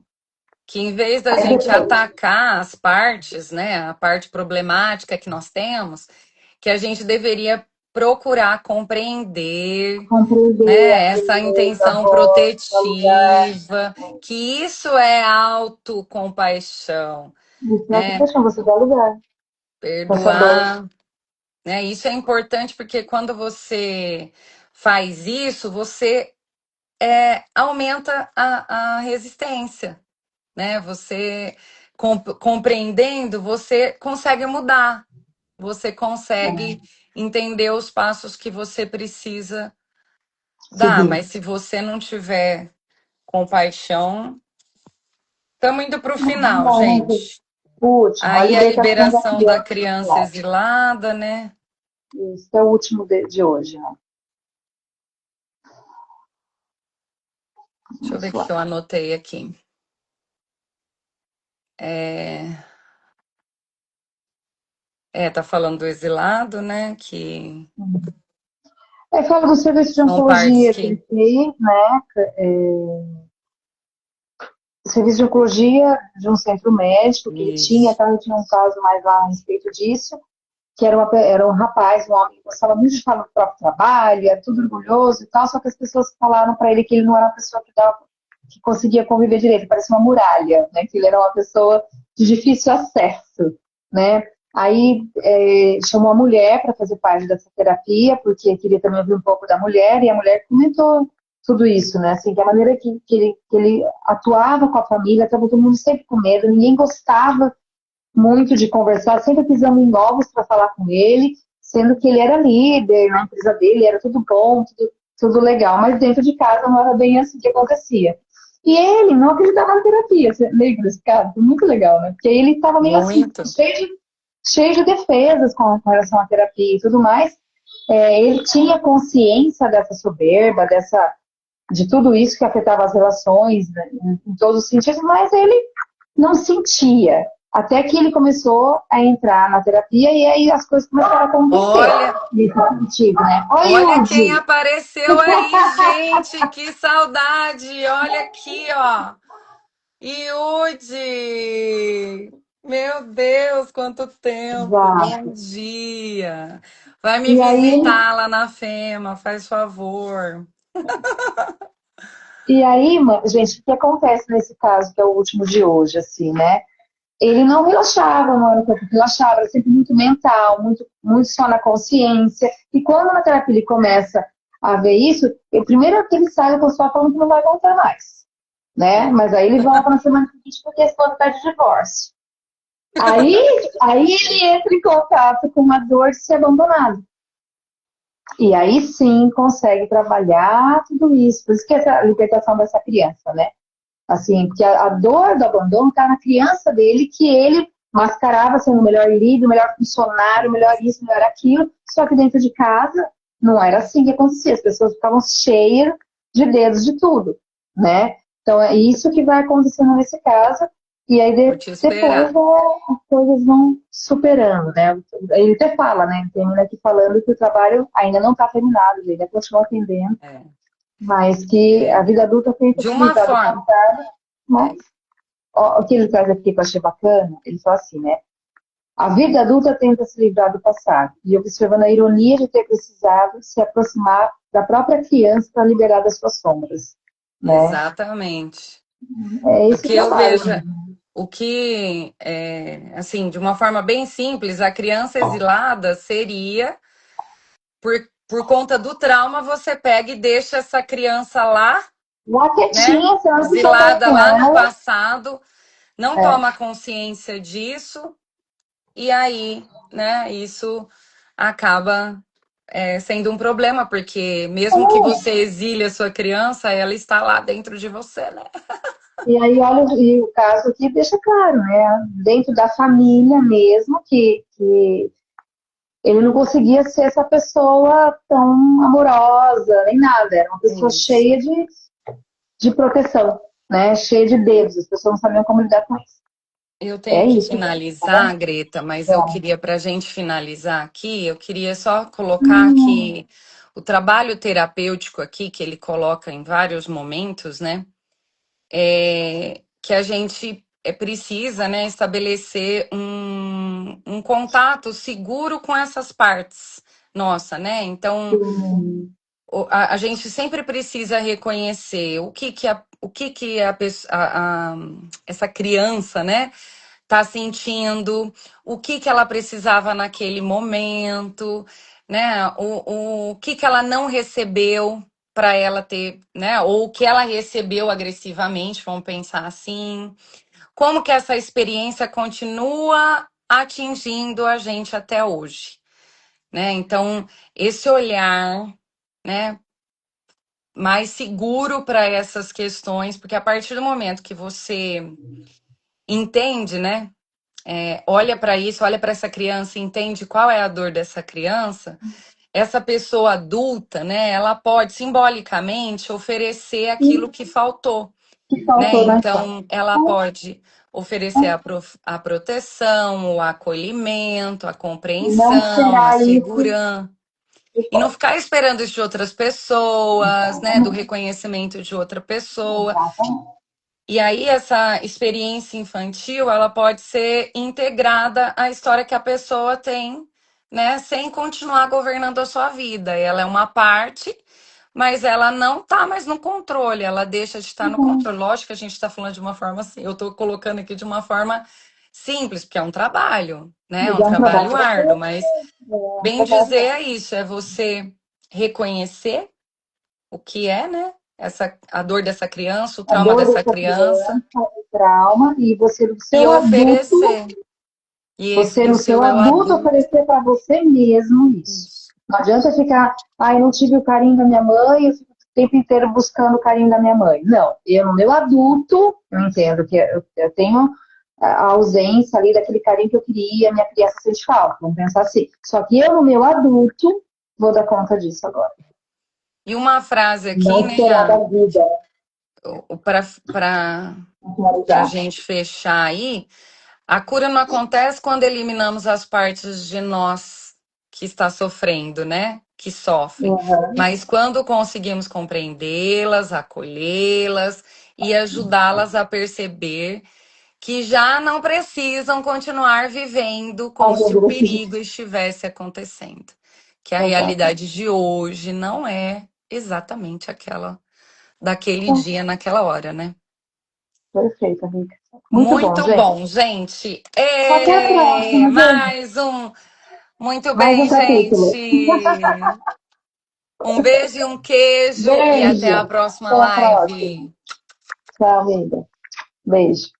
Que em vez da Aí gente depois, atacar as partes, né, a parte problemática que nós temos, que a gente deveria procurar compreender, compreender, né, essa acolher, dar intenção voz, dar lugar. protetiva, que isso é autocompaixão, Isso é né, compaixão, você dá lugar para essa dor. perdoar, né, isso é importante porque quando você faz isso, você aumenta a resistência, né? Você compreendendo, você consegue mudar, você consegue Né? entender os passos que você precisa dar, Seguir. mas se você não tiver compaixão, estamos indo para o Não final, dá, né, gente? gente. O último, a Aí a libertação da liberação da criança criança exilada. exilada, né? Isso é o último de hoje, né? Deixa eu ver o Vamos que lá. eu anotei aqui. É, tá falando do exilado, né? Que Fala do serviço de são partes oncologia que ele que. fez, né? Serviço de oncologia de um centro médico que ele tinha, Isso. então ele tinha um caso mais lá a respeito disso, que era um rapaz, um homem que gostava muito de falar do próprio trabalho, era tudo orgulhoso e tal, só que as pessoas falaram para ele que ele não era uma pessoa que conseguia conviver direito, parecia uma muralha, né? Que ele era uma pessoa de difícil acesso, né? Aí chamou a mulher para fazer parte dessa terapia, porque queria também ouvir um pouco da mulher, e a mulher comentou tudo isso, né? Assim, que a maneira que ele atuava com a família, estava todo mundo sempre com medo, ninguém gostava muito de conversar, sempre pisando em ovos para falar com ele, sendo que ele era líder na empresa dele, era tudo bom, tudo legal, mas dentro de casa não era bem assim que acontecia. E ele não acreditava na terapia, você lembra desse caso? Foi muito legal, né? Porque ele estava meio assim, Muito. cheio de defesas com relação à terapia e tudo mais. Ele tinha consciência dessa soberba, de tudo isso que afetava as relações, né, em todos os sentidos, mas ele não sentia. Até que ele começou a entrar na terapia e aí as coisas começaram a acontecer Olha, nesse sentido, né? Oi, olha quem Yudi! apareceu aí, gente, que saudade! Olha aqui, ó. Yudi! Meu Deus, quanto tempo! Bom Exato. dia! Vai me E aí, visitar lá na Fema, faz favor. gente, o que acontece nesse caso, que é o último de hoje, assim, né? Ele não relaxava, não era um corpo que relaxava, era sempre muito mental, muito, muito só na consciência. E quando na terapia ele começa a ver isso, o primeiro é que ele sai do consultório falando que não vai voltar mais, né? Mas aí ele volta na semana seguinte porque esse plano pede divórcio. Aí, aí ele entra em contato com uma dor de ser abandonado. E aí sim consegue trabalhar tudo isso. Por isso que essa libertação dessa criança, né? Assim, porque a dor do abandono está na criança dele, que ele mascarava sendo o melhor líder, o melhor funcionário, o melhor isso, o melhor aquilo, só que dentro de casa não era assim que acontecia, as pessoas ficavam cheias de dedos de tudo, né? Então é isso que vai acontecendo nesse caso, e aí Vou te depois esperar. as coisas vão superando, né? Ele até fala, né? Ele termina aqui falando que o trabalho ainda não está terminado, ele ainda continua atendendo, É, mas que a é. vida adulta tenta De se uma livrar do forma. passado, mas É, o que ele traz aqui que eu achei bacana, ele fala assim, né? A vida adulta tenta se livrar do passado, e observando a ironia de ter precisado se aproximar da própria criança para liberar das suas sombras, né? exatamente. É esse Porque eu trabalho vejo mesmo. o que, assim, de uma forma bem simples, a criança exilada seria por conta do trauma, você pega e deixa essa criança lá, Lá né? quietinha, você não precisa estar Exilada com lá no ela. passado, não É, toma consciência disso, e aí, né, isso acaba sendo um problema, porque mesmo que você exile a sua criança, ela está lá dentro de você, né? e aí, olha, e o caso aqui deixa claro, né? Dentro da família mesmo, que ele não conseguia ser essa pessoa tão amorosa, nem nada. Era uma pessoa Isso. cheia de proteção, né? Cheia de dedos. As pessoas não sabiam como lidar com isso. Eu É tenho que isso, finalizar, Greta, mas eu Bom, queria, para a gente finalizar aqui, eu queria só colocar que o trabalho terapêutico aqui, que ele coloca em vários momentos, né, que a gente precisa, né, estabelecer um contato seguro com essas partes, nossa, né? Então, a gente sempre precisa reconhecer essa criança, né? Tá sentindo, o que que ela precisava naquele momento, né? O que que ela não recebeu para ela ter, né? Ou o que ela recebeu agressivamente, vamos pensar assim. Como que essa experiência continua atingindo a gente até hoje, né? Então, esse olhar, né, mais seguro para essas questões, porque a partir do momento que você entende, né, olha para isso, olha para essa criança, entende qual é a dor dessa criança, essa pessoa adulta, né, ela pode simbolicamente oferecer aquilo e que faltou, que né? faltou na infância. Então, ela pode oferecer a proteção, o acolhimento, a E não compreensão, a esperar isso segurança. de E não fora. ficar esperando isso de outras pessoas, né? Do Exatamente. reconhecimento de outra pessoa. Exatamente. E aí essa experiência infantil, ela pode ser integrada à história que a pessoa tem, né, sem continuar governando a sua vida. Ela é uma parte, mas ela não está mais no controle, ela deixa de estar no controle. Lógico que a gente está falando de uma forma assim, eu estou colocando aqui de uma forma simples, porque é um trabalho, né? É Mas um é um trabalho trabalho para você, árduo, mas é um bem trabalho dizer é isso, é você reconhecer o que é, né? A dor dessa criança, o a trauma dor dessa dessa criança. criança, o trauma, e você, no E seu adulto, oferecer. E, esse, você, e o no seu seu eu adulto, adulto. oferecer para você mesmo isso. Isso. Não adianta ficar, eu não tive o carinho da minha mãe, eu fico o tempo inteiro buscando o carinho da minha mãe. Não, eu no meu adulto, eu entendo que eu tenho a ausência ali daquele carinho que eu queria, minha criança sente falta, vamos pensar assim. Só que eu no meu adulto vou dar conta disso agora. E uma frase aqui, Não né, esperar da vida para a finalizar. gente fechar aí, a cura não acontece quando eliminamos as partes de nós que está sofrendo, né? Que sofrem. Uhum. Mas quando conseguimos compreendê-las, acolhê-las e ajudá-las a perceber que já não precisam continuar vivendo como se o Fazendo desse jeito. perigo estivesse acontecendo. Que a Exato. realidade de hoje não é exatamente aquela daquele Então, dia, naquela hora, né? perfeito, amiga. Muito bom, Muito gente. bom, gente. Até a próxima, gente. Mais um. Muito Mais um bem, capítulo. gente. Um beijo e um queijo e até a Beijo. próxima Até a próxima. live. Tchau, amiga. Beijo.